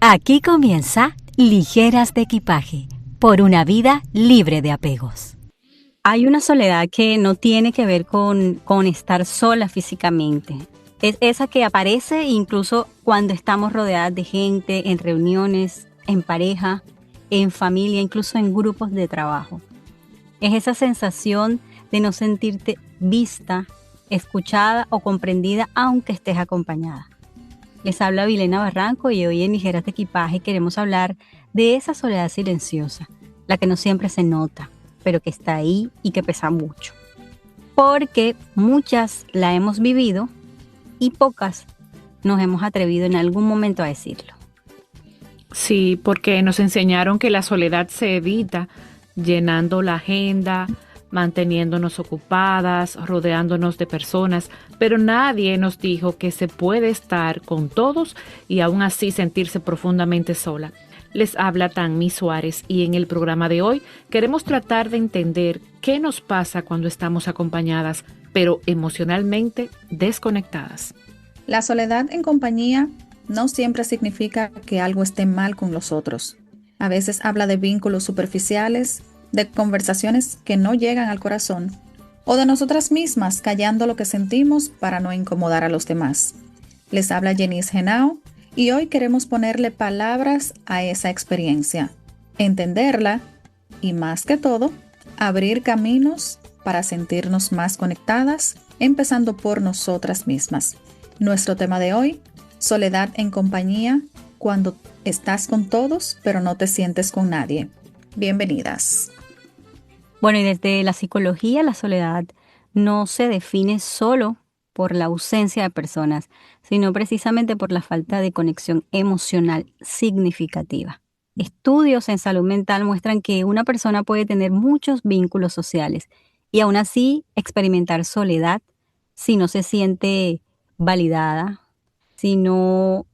Aquí comienza Ligeras de Equipaje, por una vida libre de apegos. Hay una soledad que no tiene que ver con estar sola físicamente. Es esa que aparece incluso cuando estamos rodeadas de gente, en reuniones, en pareja, en familia, incluso en grupos de trabajo. Es esa sensación de no sentirte vista, escuchada o comprendida aunque estés acompañada. Les habla Vilena Barranco y hoy en Ligeras de Equipaje queremos hablar de esa soledad silenciosa, la que no siempre se nota, pero que está ahí y que pesa mucho. Porque muchas la hemos vivido y pocas nos hemos atrevido en algún momento a decirlo. Sí, porque nos enseñaron que la soledad se evita llenando la agenda, manteniéndonos ocupadas, rodeándonos de personas, pero nadie nos dijo que se puede estar con todos y aún así sentirse profundamente sola. Les habla Tanmi Suárez y en el programa de hoy queremos tratar de entender qué nos pasa cuando estamos acompañadas, pero emocionalmente desconectadas. La soledad en compañía no siempre significa que algo esté mal con los otros. A veces habla de vínculos superficiales, de conversaciones que no llegan al corazón, o de nosotras mismas callando lo que sentimos para no incomodar a los demás. Les habla Jenice Henao y hoy queremos ponerle palabras a esa experiencia, entenderla y, más que todo, abrir caminos para sentirnos más conectadas, empezando por nosotras mismas. Nuestro tema de hoy: soledad en compañía, cuando estás con todos pero no te sientes con nadie. Bienvenidas. Bueno, y desde la psicología, la soledad no se define solo por la ausencia de personas, sino precisamente por la falta de conexión emocional significativa. Estudios en salud mental muestran que una persona puede tener muchos vínculos sociales y aún así experimentar soledad si no se siente validada, si no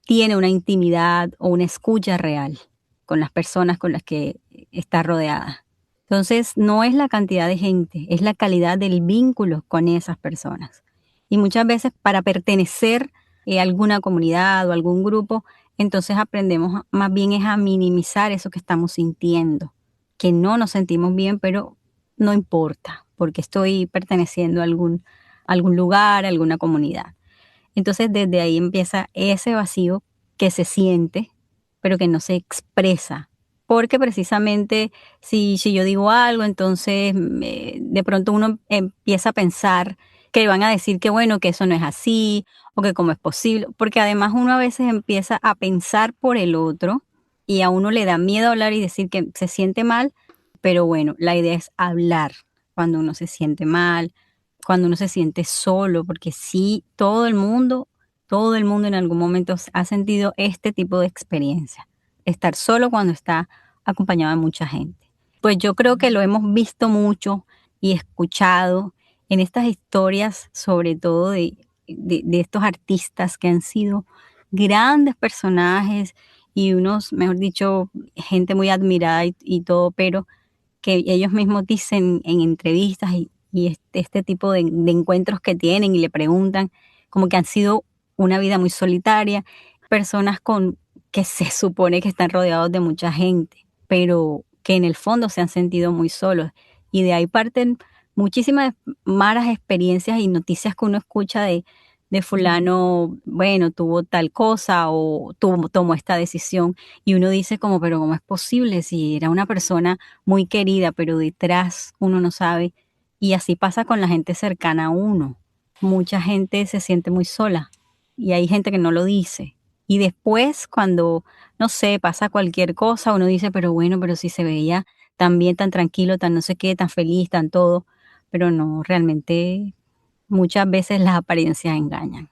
tiene una intimidad o una escucha real con las personas con las que está rodeada. Entonces, no es la cantidad de gente, es la calidad del vínculo con esas personas. Y muchas veces para pertenecer a alguna comunidad o algún grupo, entonces aprendemos más bien es a minimizar eso que estamos sintiendo, que no nos sentimos bien, pero no importa, porque estoy perteneciendo a algún lugar, a alguna comunidad. Entonces, desde ahí empieza ese vacío que se siente, pero que no se expresa. Porque precisamente si yo digo algo, entonces de pronto uno empieza a pensar que van a decir que bueno, que eso no es así, o que cómo es posible. Porque además uno a veces empieza a pensar por el otro y a uno le da miedo hablar y decir que se siente mal. Pero bueno, la idea es hablar cuando uno se siente mal, cuando uno se siente solo, porque sí, todo el mundo en algún momento ha sentido este tipo de experiencia. Estar solo cuando está acompañado de mucha gente. Pues yo creo que lo hemos visto mucho y escuchado en estas historias, sobre todo de estos artistas que han sido grandes personajes y unos, mejor dicho, gente muy admirada y todo, pero que ellos mismos dicen en entrevistas y este tipo de encuentros que tienen y le preguntan, como que han sido una vida muy solitaria, personas que se supone que están rodeados de mucha gente, pero que en el fondo se han sentido muy solos. Y de ahí parten muchísimas malas experiencias y noticias que uno escucha de fulano, bueno, tuvo tal cosa o tomó esta decisión. Y uno dice como, pero ¿cómo es posible si era una persona muy querida, pero detrás uno no sabe? Y así pasa con la gente cercana a uno. Mucha gente se siente muy sola y hay gente que no lo dice. Y después cuando, no sé, pasa cualquier cosa, uno dice, pero bueno, pero si se veía tan bien, tan tranquilo, tan no sé qué, tan feliz, tan todo. Pero no, realmente muchas veces las apariencias engañan.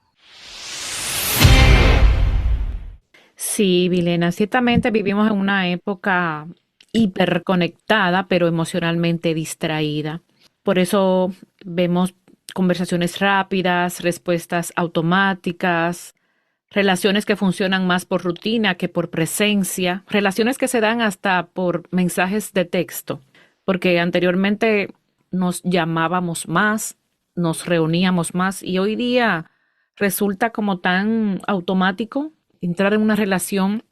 Sí, Vilena, ciertamente vivimos en una época hiperconectada, pero emocionalmente distraída. Por eso vemos conversaciones rápidas, respuestas automáticas, relaciones que funcionan más por rutina que por presencia, relaciones que se dan hasta por mensajes de texto, porque anteriormente nos llamábamos más, nos reuníamos más y hoy día resulta como tan automático entrar en una relación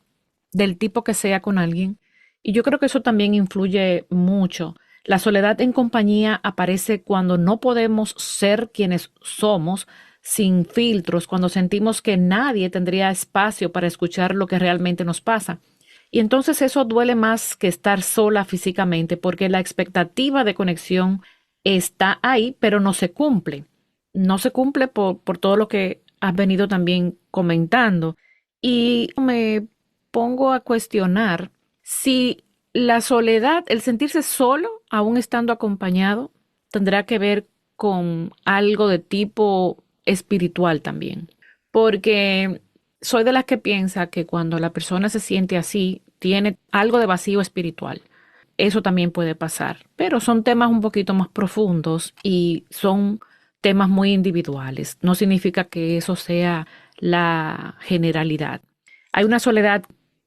del tipo que sea con alguien. Y yo creo que eso también influye mucho. La soledad en compañía aparece cuando no podemos ser quienes somos sin filtros, cuando sentimos que nadie tendría espacio para escuchar lo que realmente nos pasa. Y entonces eso duele más que estar sola físicamente, porque la expectativa de conexión está ahí, pero no se cumple. No se cumple por todo lo que has venido también comentando. Y me pongo a cuestionar si la soledad, el sentirse solo, aún estando acompañado, tendrá que ver con algo de tipo espiritual también. Porque soy de las que piensa que cuando la persona se siente así, tiene algo de vacío espiritual. Eso también puede pasar, pero son temas un poquito más profundos y son temas muy individuales. No significa que eso sea la generalidad. Hay una soledad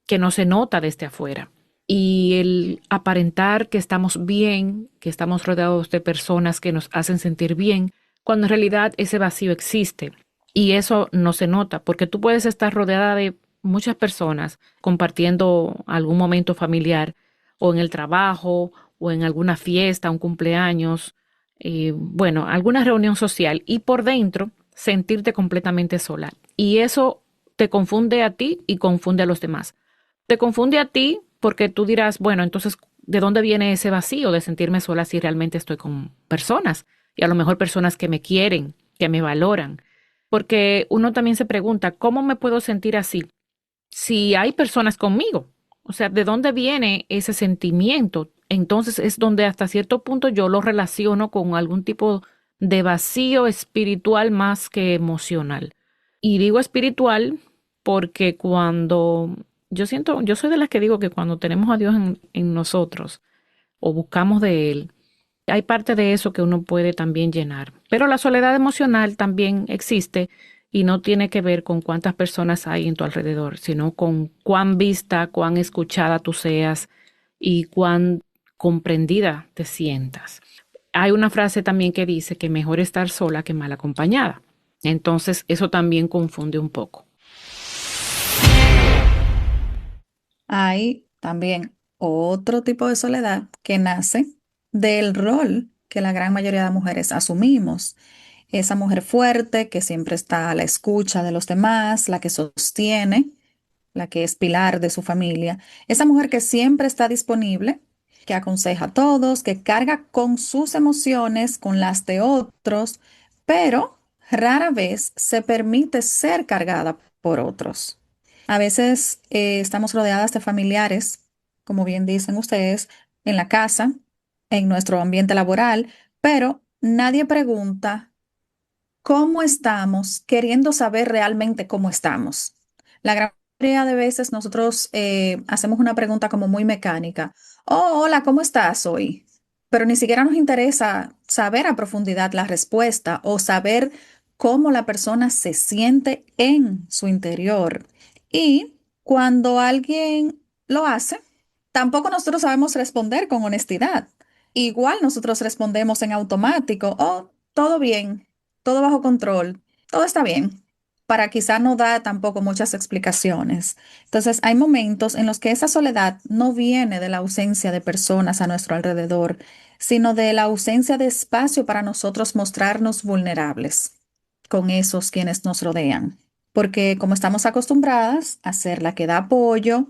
que no se nota desde afuera y el aparentar que estamos bien, que estamos rodeados de personas que nos hacen sentir bien, cuando en realidad ese vacío existe. Y eso no se nota, porque tú puedes estar rodeada de muchas personas compartiendo algún momento familiar o en el trabajo o en alguna fiesta, un cumpleaños, bueno, alguna reunión social y por dentro sentirte completamente sola. Y eso te confunde a ti y confunde a los demás. Te confunde a ti porque tú dirás, bueno, entonces, ¿de dónde viene ese vacío de sentirme sola si realmente estoy con personas? Y a lo mejor personas que me quieren, que me valoran. Porque uno también se pregunta, ¿cómo me puedo sentir así si hay personas conmigo? O sea, ¿de dónde viene ese sentimiento? Entonces es donde hasta cierto punto yo lo relaciono con algún tipo de vacío espiritual más que emocional. Y digo espiritual porque cuando yo siento, yo soy de las que digo que cuando tenemos a Dios en nosotros o buscamos de Él, hay parte de eso que uno puede también llenar. Pero la soledad emocional también existe y no tiene que ver con cuántas personas hay en tu alrededor, sino con cuán vista, cuán escuchada tú seas y cuán comprendida te sientas. Hay una frase también que dice que mejor estar sola que mal acompañada. Entonces, eso también confunde un poco. Hay también otro tipo de soledad que nace del rol que la gran mayoría de mujeres asumimos. Esa mujer fuerte que siempre está a la escucha de los demás, la que sostiene, la que es pilar de su familia. Esa mujer que siempre está disponible, que aconseja a todos, que carga con sus emociones, con las de otros, pero rara vez se permite ser cargada por otros. A veces estamos rodeadas de familiares, como bien dicen ustedes, en la casa, en nuestro ambiente laboral, pero nadie pregunta cómo estamos, queriendo saber realmente cómo estamos. La gran mayoría de veces nosotros hacemos una pregunta como muy mecánica. Oh, hola, ¿cómo estás hoy? Pero ni siquiera nos interesa saber a profundidad la respuesta o saber cómo la persona se siente en su interior. Y cuando alguien lo hace, tampoco nosotros sabemos responder con honestidad. Igual nosotros respondemos en automático, oh, todo bien, todo bajo control, todo está bien, para quizá no dar tampoco muchas explicaciones. Entonces, hay momentos en los que esa soledad no viene de la ausencia de personas a nuestro alrededor, sino de la ausencia de espacio para nosotros mostrarnos vulnerables con esos quienes nos rodean. Porque como estamos acostumbradas a ser la que da apoyo,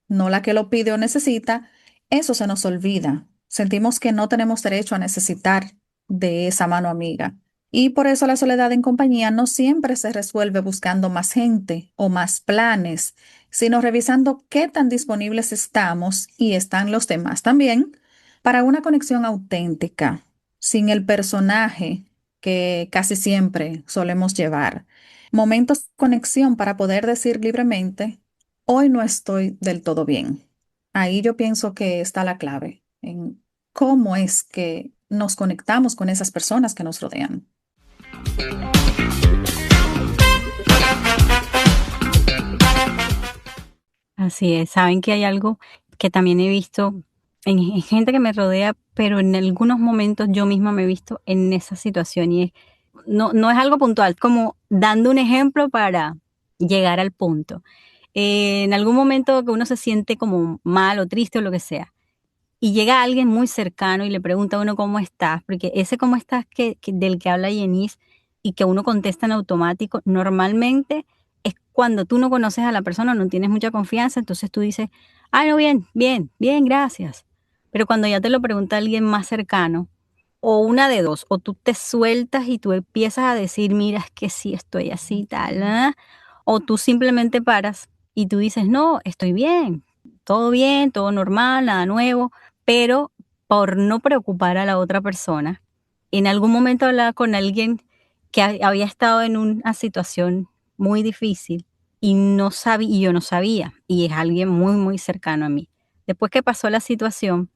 no la que lo pide o necesita, eso se nos olvida. Sentimos que no tenemos derecho a necesitar de esa mano amiga. Y por eso la soledad en compañía no siempre se resuelve buscando más gente o más planes, sino revisando qué tan disponibles estamos y están los demás también para una conexión auténtica, sin el personaje que casi siempre solemos llevar. Momentos de conexión para poder decir libremente, hoy no estoy del todo bien. Ahí yo pienso que está la clave en cómo es que nos conectamos con esas personas que nos rodean. Así es, saben que hay algo que también he visto en gente que me rodea, pero en algunos momentos yo misma me he visto en esa situación y no es algo puntual, como dando un ejemplo para llegar al punto. En algún momento que uno se siente como mal o triste o lo que sea, y llega alguien muy cercano y le pregunta a uno cómo estás, porque ese cómo estás del que habla Yenis y que uno contesta en automático, normalmente es cuando tú no conoces a la persona, no tienes mucha confianza, entonces tú dices, ah, no, bien, bien, bien, gracias. Pero cuando ya te lo pregunta alguien más cercano, o una de dos, o tú te sueltas y tú empiezas a decir, mira, es que sí, estoy así, tal, ¿ah? O tú simplemente paras y tú dices, no, estoy bien, todo normal, nada nuevo, pero por no preocupar a la otra persona, en algún momento hablaba con alguien que había estado en una situación muy difícil y no sabía, y yo no sabía, y es alguien muy, muy cercano a mí. Después que pasó la situación,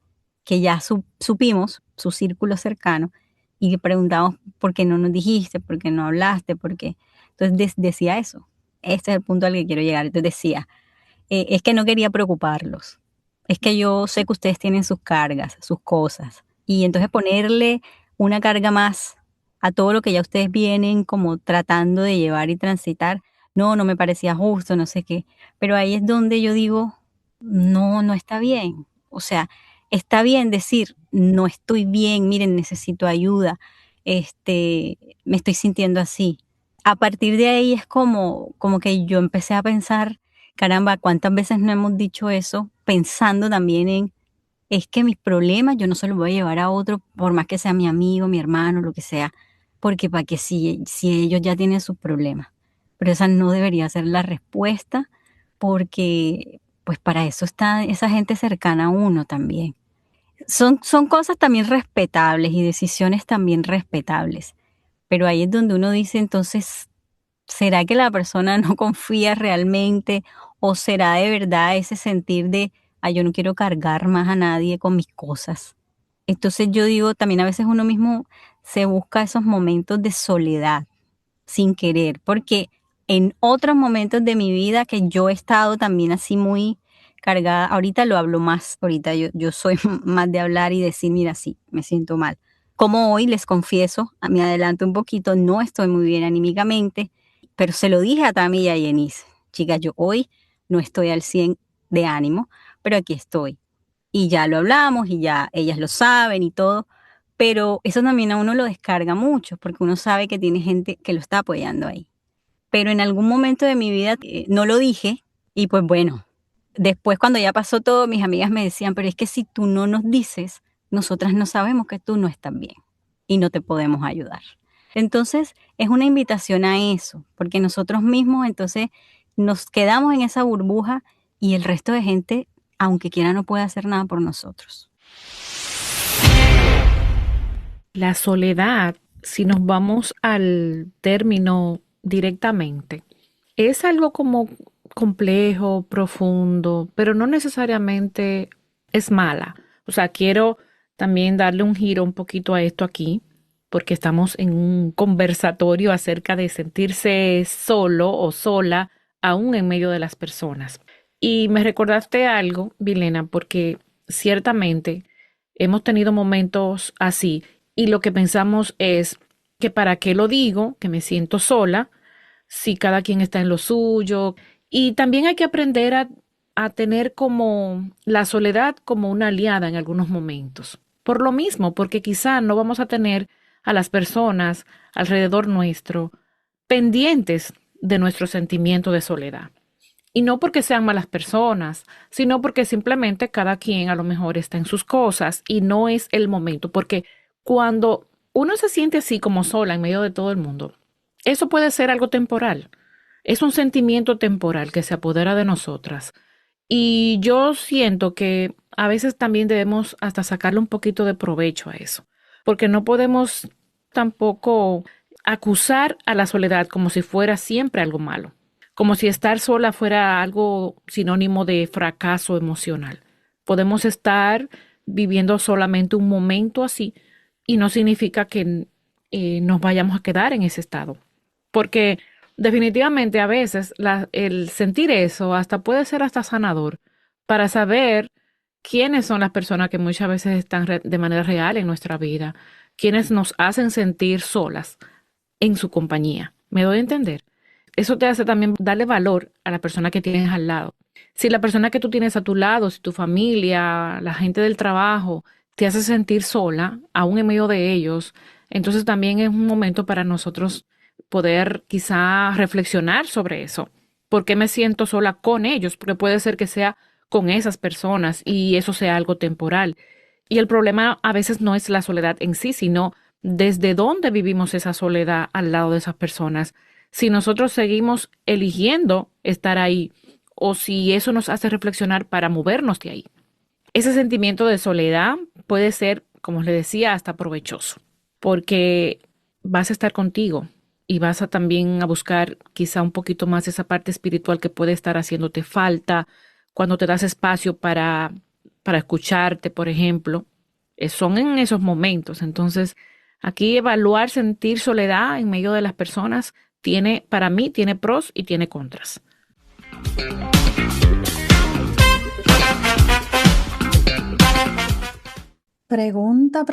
que ya supimos, su círculo cercano, y le preguntamos por qué no nos dijiste, por qué no hablaste, por qué. Entonces decía eso. Este es el punto al que quiero llegar. Entonces decía, es que no quería preocuparlos. Es que yo sé que ustedes tienen sus cargas, sus cosas. Y entonces ponerle una carga más a todo lo que ya ustedes vienen como tratando de llevar y transitar, no, no me parecía justo, no sé qué. Pero ahí es donde yo digo, no, no está bien. O sea, está bien decir, no estoy bien, miren, necesito ayuda, me estoy sintiendo así. A partir de ahí es como que yo empecé a pensar, caramba, ¿cuántas veces no hemos dicho eso? Pensando también en, es que mis problemas yo no se los voy a llevar a otro, por más que sea mi amigo, mi hermano, lo que sea, porque para que si ellos ya tienen sus problemas. Pero esa no debería ser la respuesta, porque pues para eso está esa gente cercana a uno también. Son cosas también respetables y decisiones también respetables, pero ahí es donde uno dice entonces, ¿será que la persona no confía realmente o será de verdad ese sentir de, ay, yo no quiero cargar más a nadie con mis cosas? Entonces yo digo, también a veces uno mismo se busca esos momentos de soledad sin querer, porque en otros momentos de mi vida que yo he estado también así muy cargada, ahorita lo hablo más, ahorita yo soy más de hablar y decir, mira, sí, me siento mal. Como hoy les confieso, me adelanto un poquito, no estoy muy bien anímicamente, pero se lo dije a Tami y a Yenis, chicas, yo hoy no estoy al 100 de ánimo, pero aquí estoy. Y ya lo hablamos y ya ellas lo saben y todo, pero eso también a uno lo descarga mucho, porque uno sabe que tiene gente que lo está apoyando ahí. Pero en algún momento de mi vida no lo dije y pues bueno, después cuando ya pasó todo, mis amigas me decían, pero es que si tú no nos dices, nosotras no sabemos que tú no estás bien y no te podemos ayudar. Entonces es una invitación a eso, porque nosotros mismos entonces nos quedamos en esa burbuja y el resto de gente, aunque quiera, no puede hacer nada por nosotros. La soledad, si nos vamos al término directamente, es algo como complejo, profundo, pero no necesariamente es mala. O sea, quiero también darle un giro un poquito a esto aquí, porque estamos en un conversatorio acerca de sentirse solo o sola, aún en medio de las personas. Y me recordaste algo, Vilena, porque ciertamente hemos tenido momentos así y lo que pensamos es que para qué lo digo, que me siento sola, si cada quien está en lo suyo. Y también hay que aprender a tener como la soledad como una aliada en algunos momentos. Por lo mismo, porque quizá no vamos a tener a las personas alrededor nuestro pendientes de nuestro sentimiento de soledad. Y no porque sean malas personas, sino porque simplemente cada quien a lo mejor está en sus cosas y no es el momento. Porque cuando uno se siente así como sola en medio de todo el mundo, eso puede ser algo temporal. Es un sentimiento temporal que se apodera de nosotras. Y yo siento que a veces también debemos hasta sacarle un poquito de provecho a eso, porque no podemos tampoco acusar a la soledad como si fuera siempre algo malo, como si estar sola fuera algo sinónimo de fracaso emocional. Podemos estar viviendo solamente un momento así y no significa que nos vayamos a quedar en ese estado, porque definitivamente a veces el sentir eso hasta puede ser hasta sanador para saber quiénes son las personas que muchas veces están de manera real en nuestra vida, quienes nos hacen sentir solas en su compañía. ¿Me doy a entender? eso te hace también darle valor a la persona que tienes al lado. Si la persona que tú tienes a tu lado, si tu familia, la gente del trabajo, te hace sentir sola, aún en medio de ellos, entonces también es un momento para nosotros poder quizá reflexionar sobre eso. ¿Por qué me siento sola con ellos? Porque puede ser que sea con esas personas y eso sea algo temporal. Y el problema a veces no es la soledad en sí, sino desde dónde vivimos esa soledad al lado de esas personas. Si nosotros seguimos eligiendo estar ahí o si eso nos hace reflexionar para movernos de ahí. Ese sentimiento de soledad puede ser, como le decía, hasta provechoso, porque vas a estar contigo y vas a también a buscar quizá un poquito más esa parte espiritual que puede estar haciéndote falta cuando te das espacio para escucharte, por ejemplo. Son en esos momentos. Entonces, aquí evaluar, sentir soledad en medio de las personas tiene, para mí, tiene pros y tiene contras. Pregunta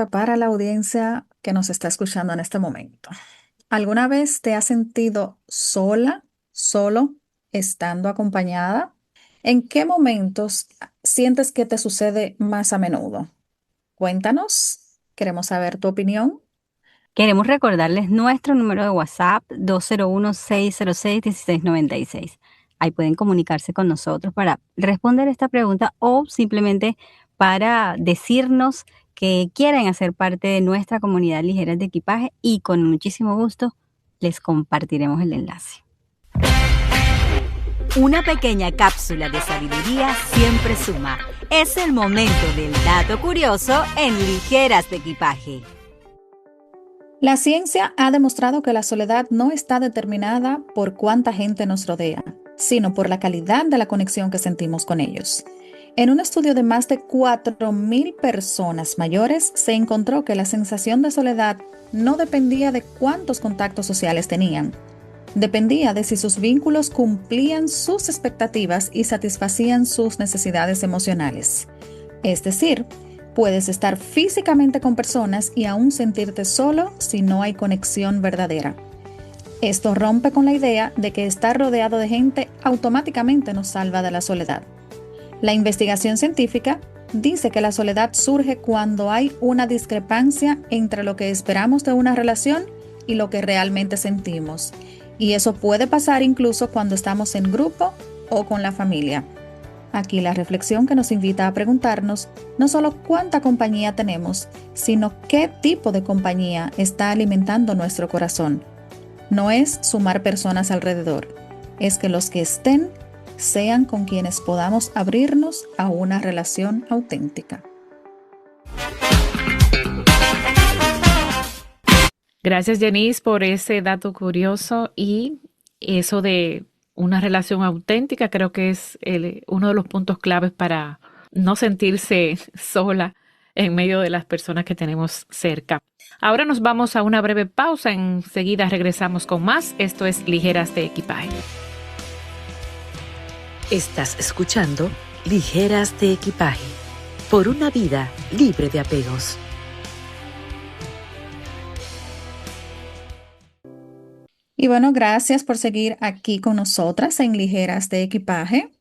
para la audiencia que nos está escuchando en este momento. ¿Alguna vez te has sentido sola, solo, estando acompañada? ¿En qué momentos sientes que te sucede más a menudo? Cuéntanos, queremos saber tu opinión. Queremos recordarles nuestro número de WhatsApp 201-606-1696. Ahí pueden comunicarse con nosotros para responder esta pregunta o simplemente para decirnos que quieren hacer parte de nuestra comunidad Ligeras de Equipaje y con muchísimo gusto les compartiremos el enlace. Una pequeña cápsula de sabiduría siempre suma. Es el momento del dato curioso en Ligeras de Equipaje. La ciencia ha demostrado que la soledad no está determinada por cuánta gente nos rodea, sino por la calidad de la conexión que sentimos con ellos. En un estudio de más de 4.000 personas mayores, se encontró que la sensación de soledad no dependía de cuántos contactos sociales tenían. Dependía de si sus vínculos cumplían sus expectativas y satisfacían sus necesidades emocionales. Es decir, puedes estar físicamente con personas y aún sentirte solo si no hay conexión verdadera. Esto rompe con la idea de que estar rodeado de gente automáticamente nos salva de la soledad. La investigación científica dice que la soledad surge cuando hay una discrepancia entre lo que esperamos de una relación y lo que realmente sentimos. Y eso puede pasar incluso cuando estamos en grupo o con la familia. Aquí la reflexión que nos invita a preguntarnos no solo cuánta compañía tenemos, sino qué tipo de compañía está alimentando nuestro corazón. No es sumar personas alrededor, es que los que estén sean con quienes podamos abrirnos a una relación auténtica. Gracias, Janice, por ese dato curioso y eso de una relación auténtica. Creo que es uno de los puntos claves para no sentirse sola en medio de las personas que tenemos cerca. Ahora nos vamos a una breve pausa. Enseguida regresamos con más. Esto es Ligeras de Equipaje. Estás escuchando Ligeras de Equipaje, por una vida libre de apegos. Y bueno, gracias por seguir aquí con nosotras en Ligeras de Equipaje,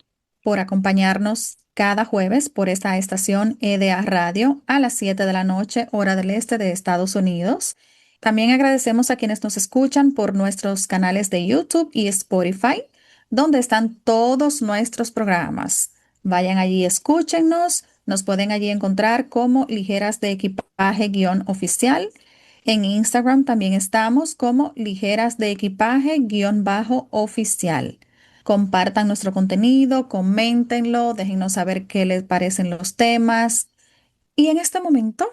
por acompañarnos cada jueves por esta estación EDA Radio a las 7 de la noche, hora del este de Estados Unidos. También agradecemos a quienes nos escuchan por nuestros canales de YouTube y Spotify, donde están todos nuestros programas. Vayan allí, escúchennos, nos pueden allí encontrar como Ligeras de Equipaje-oficial. En Instagram también estamos como Ligeras de Equipaje-oficial. Compartan nuestro contenido, coméntenlo, déjennos saber qué les parecen los temas. Y en este momento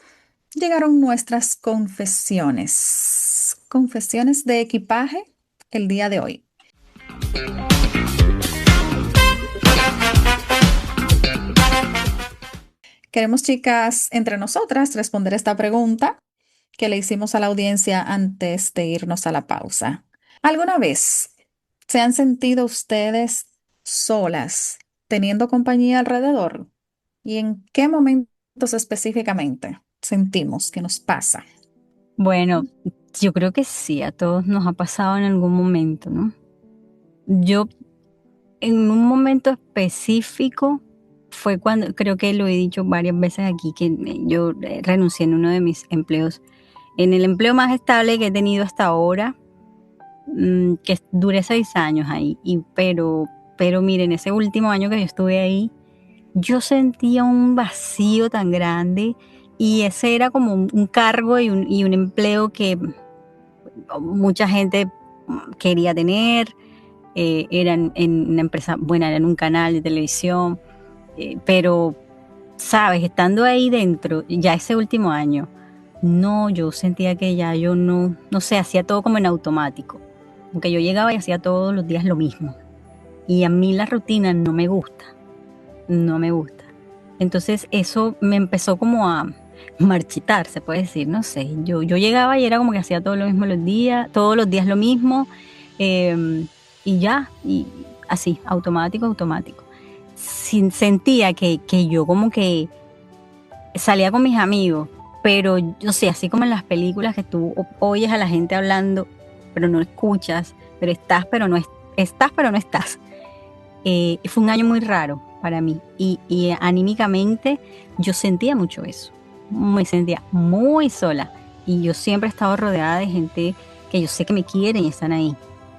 llegaron nuestras confesiones. Confesiones de equipaje el día de hoy. Queremos, chicas, entre nosotras responder esta pregunta que le hicimos a la audiencia antes de irnos a la pausa. ¿Alguna vez se han sentido ustedes solas, teniendo compañía alrededor? ¿Y en qué momentos específicamente sentimos que nos pasa? Bueno, yo creo que sí, a todos nos ha pasado en algún momento, ¿no? Yo en un momento específico fue cuando, creo que lo he dicho varias veces aquí, que yo renuncié en uno de mis empleos, en el empleo más estable que he tenido hasta ahora, que duré 6 años ahí, pero miren, ese último año que yo estuve ahí, yo sentía un vacío tan grande y ese era como un cargo y un empleo que mucha gente quería tener. Eran en una empresa buena, era en un canal de televisión, pero, sabes, estando ahí dentro, ya ese último año, no, yo sentía que ya yo no sé, hacía todo como en automático, porque yo llegaba y hacía todos los días lo mismo, y a mí la rutina no me gusta, no me gusta. Entonces eso me empezó como a marchitar, se puede decir, no sé, yo llegaba y era como que hacía todo lo mismo todos los días lo mismo, y ya, y así, automático. Sentía que yo como que salía con mis amigos, pero yo sé, así como en las películas que tú oyes a la gente hablando, pero no escuchas, pero estás, pero no estás, pero no estás. Fue un año muy raro para mí y anímicamente yo sentía mucho eso. Me sentía muy sola y yo siempre he estado rodeada de gente que yo sé que me quieren y están ahí,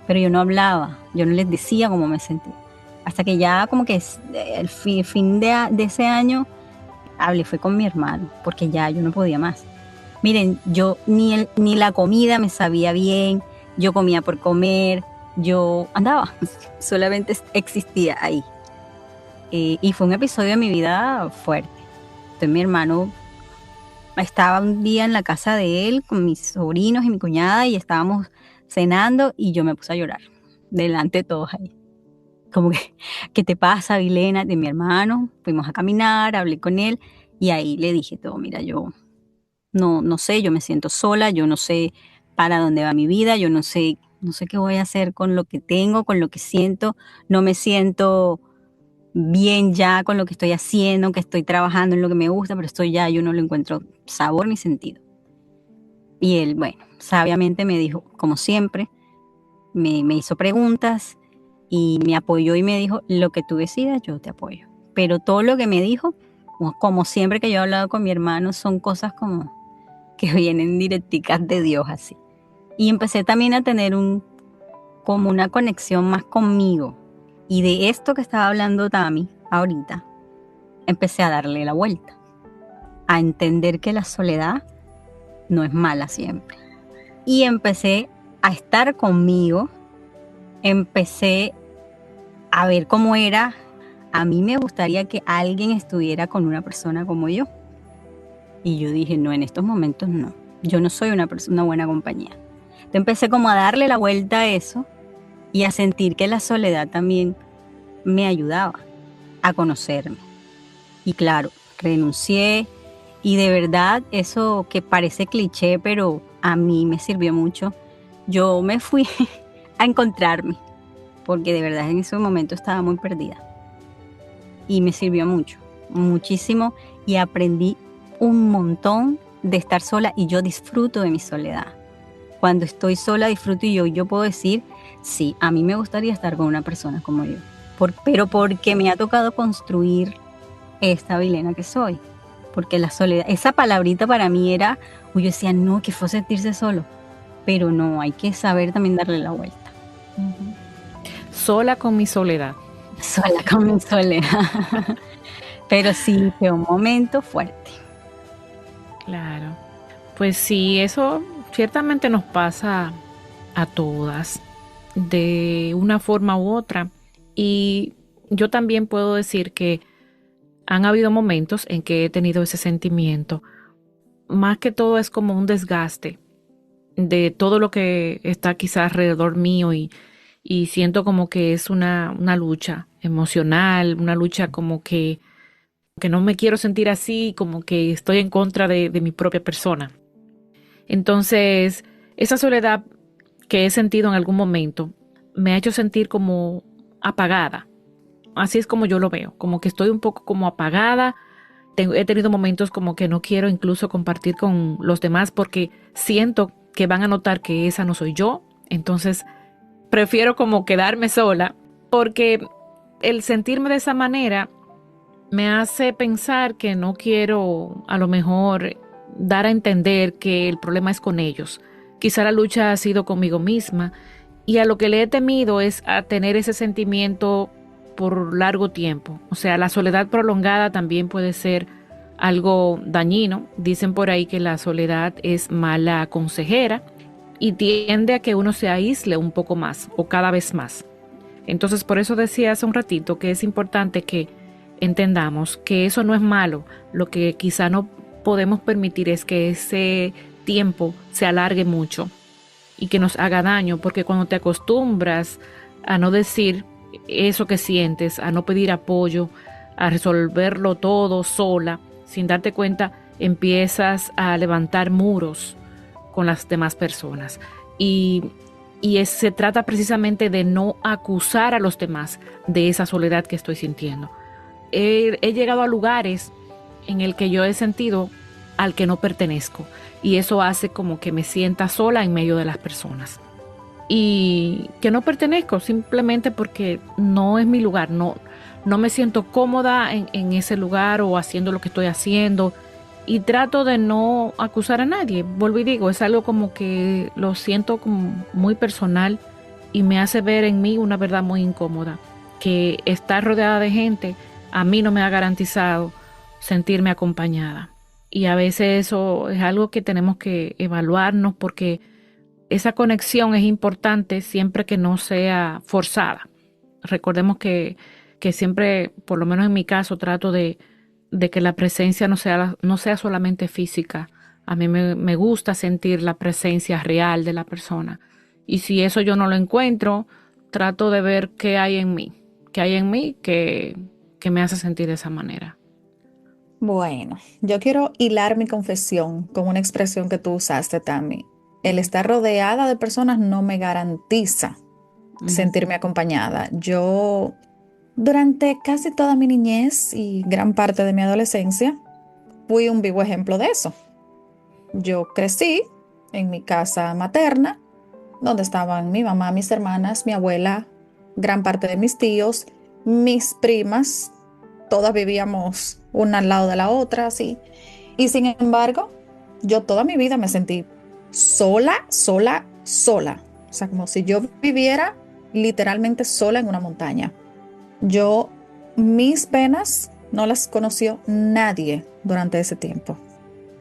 pero yo no hablaba, yo no les decía cómo me sentía. Hasta que ya como que el fin de ese año hablé, fue con mi hermano, porque ya yo no podía más. Miren, yo ni la comida me sabía bien, yo comía por comer, yo andaba, solamente existía ahí. Y fue un episodio de mi vida fuerte. Entonces mi hermano estaba un día en la casa de él con mis sobrinos y mi cuñada y estábamos cenando y yo me puse a llorar delante de todos ahí. Como que, ¿qué te pasa, Vilena? De mi hermano. Fuimos a caminar, hablé con él y ahí le dije todo, mira, yo no sé, yo me siento sola, yo no sé para dónde va mi vida, yo no sé qué voy a hacer con lo que tengo, con lo que siento, no me siento bien ya con lo que estoy haciendo, que estoy trabajando en lo que me gusta, pero yo no lo encuentro sabor ni sentido. Y él, bueno, sabiamente me dijo, como siempre, me hizo preguntas y me apoyó y me dijo, lo que tú decidas, yo te apoyo. Pero todo lo que me dijo, como siempre que yo he hablado con mi hermano, son cosas como que vienen directicas de Dios así. Y empecé también a tener como una conexión más conmigo. Y de esto que estaba hablando Tami ahorita, empecé a darle la vuelta, a entender que la soledad no es mala siempre. Y empecé a estar conmigo, empecé a ver cómo era. A mí me gustaría que alguien estuviera con una persona como yo. Y yo dije, no, en estos momentos no. Yo no soy una buena compañía. Entonces empecé como a darle la vuelta a eso y a sentir que la soledad también me ayudaba a conocerme. Y claro, renuncié y de verdad eso que parece cliché, pero a mí me sirvió mucho. Yo me fui a encontrarme porque de verdad en ese momento estaba muy perdida. Y me sirvió mucho, muchísimo y aprendí un montón de estar sola y yo disfruto de mi soledad. Cuando estoy sola disfruto y yo puedo decir, sí, a mí me gustaría estar con una persona como yo, pero porque me ha tocado construir esta Vilena que soy. Porque la soledad, esa palabrita para mí era, yo decía, no, que fue sentirse solo, pero no, hay que saber también darle la vuelta. Sola con mi soledad. Sola con mi soledad. Pero sí, fue un momento fuerte. Claro. Pues sí, eso ciertamente nos pasa a todas de una forma u otra. Y yo también puedo decir que han habido momentos en que he tenido ese sentimiento. Más que todo es como un desgaste de todo lo que está quizás alrededor mío y siento como que es una lucha emocional, una lucha como que no me quiero sentir así, como que estoy en contra de mi propia persona. Entonces, esa soledad que he sentido en algún momento me ha hecho sentir como apagada. Así es como yo lo veo, como que estoy un poco como apagada. He tenido momentos como que no quiero incluso compartir con los demás porque siento que van a notar que esa no soy yo. Entonces, prefiero como quedarme sola, porque el sentirme de esa manera me hace pensar que no quiero a lo mejor dar a entender que el problema es con ellos. Quizá la lucha ha sido conmigo misma y a lo que le he temido es a tener ese sentimiento por largo tiempo. O sea, la soledad prolongada también puede ser algo dañino. Dicen por ahí que la soledad es mala consejera y tiende a que uno se aísle un poco más o cada vez más. Entonces, por eso decía hace un ratito que es importante que entendamos que eso no es malo. Lo que quizá no podemos permitir es que ese tiempo se alargue mucho y que nos haga daño, porque cuando te acostumbras a no decir eso que sientes, a no pedir apoyo, a resolverlo todo sola, sin darte cuenta, empiezas a levantar muros con las demás personas. Se trata precisamente de no acusar a los demás de esa soledad que estoy sintiendo. He llegado a lugares en el que yo he sentido al que no pertenezco y eso hace como que me sienta sola en medio de las personas y que no pertenezco simplemente porque no es mi lugar, no me siento cómoda en ese lugar o haciendo lo que estoy haciendo y trato de no acusar a nadie. Vuelvo y digo, es algo como que lo siento como muy personal y me hace ver en mí una verdad muy incómoda, que estar rodeada de gente a mí no me ha garantizado sentirme acompañada. Y a veces eso es algo que tenemos que evaluarnos porque esa conexión es importante siempre que no sea forzada. Recordemos que siempre, por lo menos en mi caso, trato de que la presencia no sea solamente física. A mí me gusta sentir la presencia real de la persona. Y si eso yo no lo encuentro, trato de ver qué hay en mí que me hace sentir de esa manera. Bueno, yo quiero hilar mi confesión con una expresión que tú usaste también. El estar rodeada de personas no me garantiza sentirme acompañada. Yo, durante casi toda mi niñez y gran parte de mi adolescencia, fui un vivo ejemplo de eso. Yo crecí en mi casa materna, donde estaban mi mamá, mis hermanas, mi abuela, gran parte de mis tíos, mis primas. Todas vivíamos una al lado de la otra, así. Y sin embargo, yo toda mi vida me sentí sola. O sea, como si yo viviera literalmente sola en una montaña. Mis penas no las conoció nadie durante ese tiempo.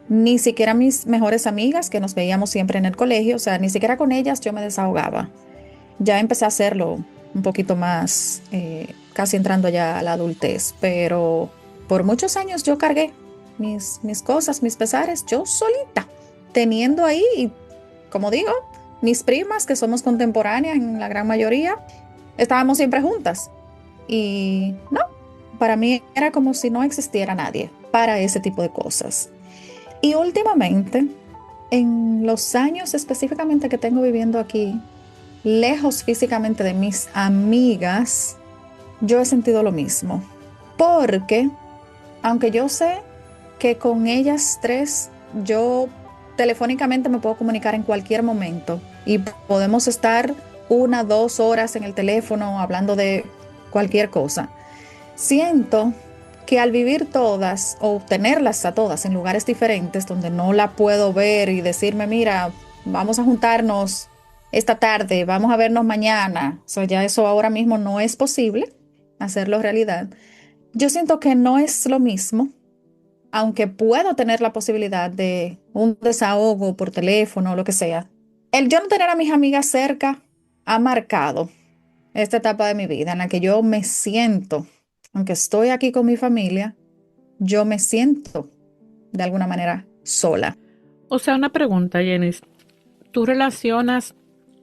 Ni siquiera mis mejores amigas que nos veíamos siempre en el colegio, o sea, ni siquiera con ellas yo me desahogaba. Ya empecé a hacerlo un poquito más, casi entrando ya a la adultez, pero por muchos años yo cargué mis cosas, mis pesares, yo solita, teniendo ahí, como digo, mis primas, que somos contemporáneas en la gran mayoría, estábamos siempre juntas. Y no, para mí era como si no existiera nadie para ese tipo de cosas. Y últimamente, en los años específicamente que tengo viviendo aquí, lejos físicamente de mis amigas, yo he sentido lo mismo. Porque, aunque yo sé que con ellas tres, yo telefónicamente me puedo comunicar en cualquier momento y podemos estar 1, 2 horas en el teléfono hablando de cualquier cosa. Siento que al vivir todas o tenerlas a todas en lugares diferentes donde no la puedo ver y decirme, mira, vamos a juntarnos esta tarde, vamos a vernos mañana, o sea, ya eso ahora mismo no es posible hacerlo realidad. Yo siento que no es lo mismo, aunque puedo tener la posibilidad de un desahogo por teléfono o lo que sea. El yo no tener a mis amigas cerca ha marcado esta etapa de mi vida en la que yo me siento, aunque estoy aquí con mi familia, yo me siento de alguna manera sola. O sea, una pregunta, Jenny. ¿Tú relacionas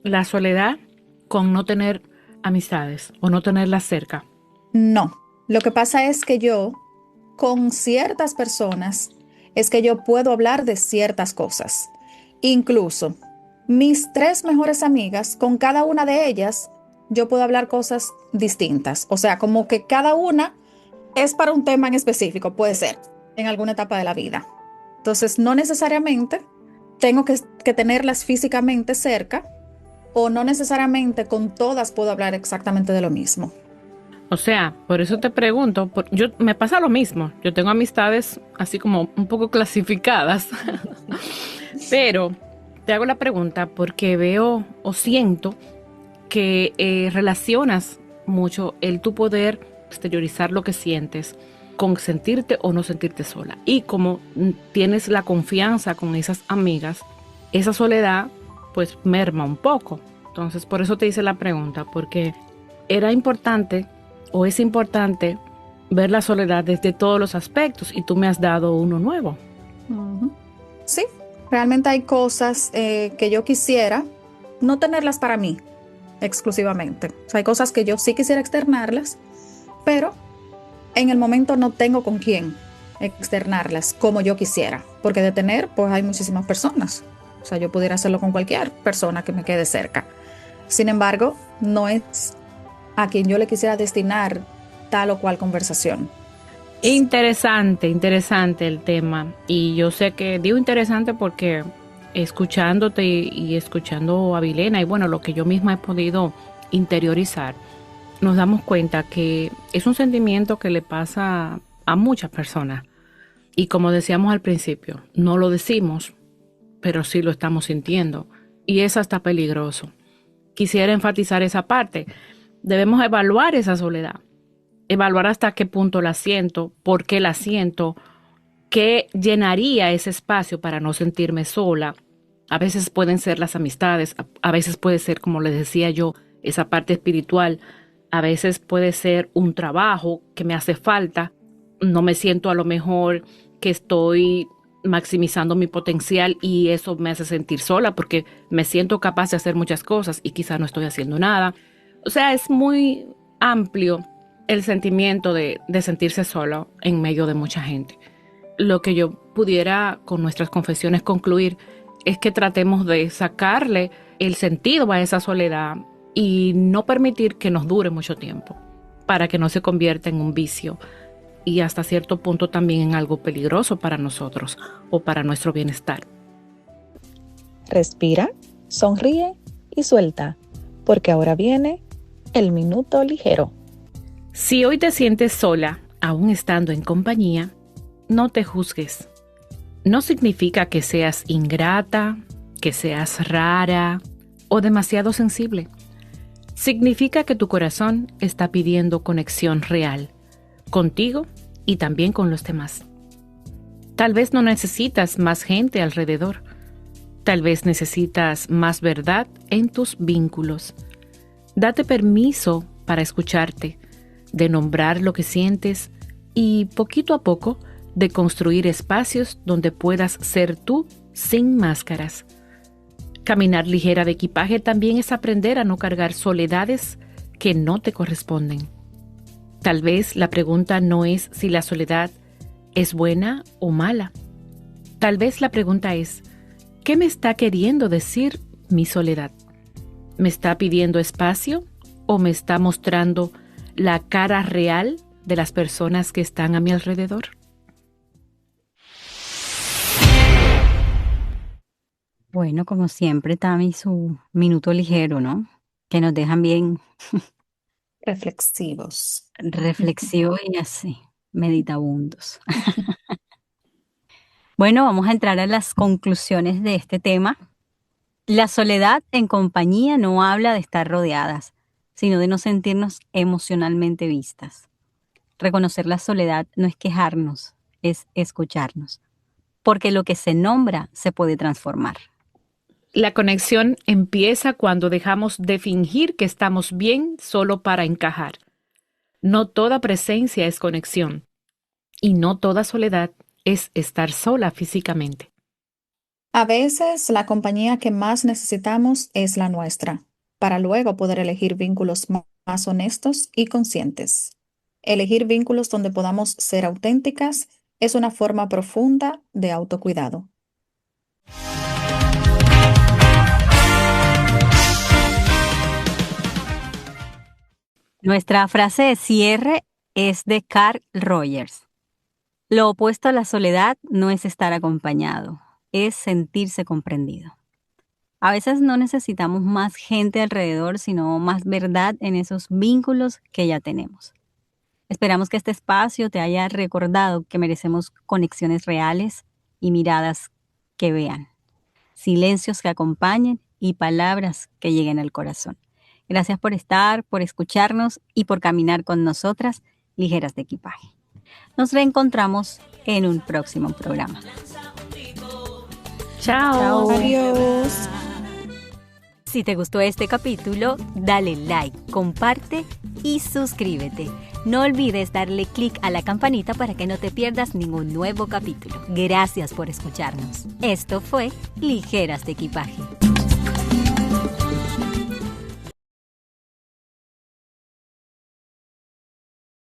la soledad con no tener amistades o no tenerlas cerca? No, lo que pasa es que yo, con ciertas personas, es que yo puedo hablar de ciertas cosas. Incluso mis 3 mejores amigas, con cada una de ellas, yo puedo hablar cosas distintas. O sea, como que cada una es para un tema en específico, puede ser, en alguna etapa de la vida. Entonces, no necesariamente tengo que tenerlas físicamente cerca o no necesariamente con todas puedo hablar exactamente de lo mismo. O sea, por eso te pregunto, me pasa lo mismo. Yo tengo amistades así como un poco clasificadas, pero te hago la pregunta porque veo o siento que relacionas mucho el tu poder exteriorizar lo que sientes con sentirte o no sentirte sola. Y como tienes la confianza con esas amigas, esa soledad pues merma un poco. Entonces por eso te hice la pregunta, porque era importante o es importante ver la soledad desde todos los aspectos y tú me has dado uno nuevo. Ujú. Sí, realmente hay cosas que yo quisiera no tenerlas para mí exclusivamente. O sea, hay cosas que yo sí quisiera externarlas, pero en el momento no tengo con quién externarlas como yo quisiera, porque de tener, pues hay muchísimas personas. O sea, yo pudiera hacerlo con cualquier persona que me quede cerca. Sin embargo, no es a quien yo le quisiera destinar tal o cual conversación. Interesante, interesante el tema. Y yo sé que digo interesante porque escuchándote y escuchando a Vilena y bueno, lo que yo misma he podido interiorizar, nos damos cuenta que es un sentimiento que le pasa a muchas personas. Y como decíamos al principio, no lo decimos, pero sí lo estamos sintiendo. Y es hasta peligroso. Quisiera enfatizar esa parte. Debemos evaluar esa soledad. Evaluar hasta qué punto la siento, por qué la siento, qué llenaría ese espacio para no sentirme sola. A veces pueden ser las amistades, a veces puede ser, como les decía yo, esa parte espiritual. A veces puede ser un trabajo que me hace falta. No me siento a lo mejor que estoy maximizando mi potencial y eso me hace sentir sola porque me siento capaz de hacer muchas cosas y quizá no estoy haciendo nada. O sea, es muy amplio el sentimiento de sentirse solo en medio de mucha gente. Lo que yo pudiera con nuestras confesiones concluir es que tratemos de sacarle el sentido a esa soledad y no permitir que nos dure mucho tiempo para que no se convierta en un vicio y hasta cierto punto también en algo peligroso para nosotros o para nuestro bienestar. Respira, sonríe y suelta, porque ahora viene el minuto ligero. Si hoy te sientes sola, aún estando en compañía, no te juzgues. No significa que seas ingrata, que seas rara o demasiado sensible. Significa que tu corazón está pidiendo conexión real, contigo y también con los demás. Tal vez no necesitas más gente alrededor. Tal vez necesitas más verdad en tus vínculos. Date permiso para escucharte, de nombrar lo que sientes y poquito a poco de construir espacios donde puedas ser tú sin máscaras. Caminar ligera de equipaje también es aprender a no cargar soledades que no te corresponden. Tal vez la pregunta no es si la soledad es buena o mala. Tal vez la pregunta es, ¿qué me está queriendo decir mi soledad? ¿Me está pidiendo espacio o me está mostrando la cara real de las personas que están a mi alrededor? Bueno, como siempre, Tami, su minuto ligero, ¿no? Que nos dejan bien Reflexivos. reflexivos y así, meditabundos. Bueno, vamos a entrar a las conclusiones de este tema. La soledad en compañía no habla de estar rodeadas, sino de no sentirnos emocionalmente vistas. Reconocer la soledad no es quejarnos, es escucharnos, porque lo que se nombra se puede transformar. La conexión empieza cuando dejamos de fingir que estamos bien solo para encajar. No toda presencia es conexión y no toda soledad es estar sola físicamente. A veces la compañía que más necesitamos es la nuestra, para luego poder elegir vínculos más honestos y conscientes. Elegir vínculos donde podamos ser auténticas es una forma profunda de autocuidado. Nuestra frase de cierre es de Carl Rogers. Lo opuesto a la soledad no es estar acompañado, es sentirse comprendido. A veces no necesitamos más gente alrededor, sino más verdad en esos vínculos que ya tenemos. Esperamos que este espacio te haya recordado que merecemos conexiones reales y miradas que vean, silencios que acompañen y palabras que lleguen al corazón. Gracias por estar, por escucharnos y por caminar con nosotras, ligeras de equipaje. Nos reencontramos en un próximo programa. Chao. Adiós. Si te gustó este capítulo, dale like, comparte y suscríbete. No olvides darle clic a la campanita para que no te pierdas ningún nuevo capítulo. Gracias por escucharnos. Esto fue Ligeras de Equipaje.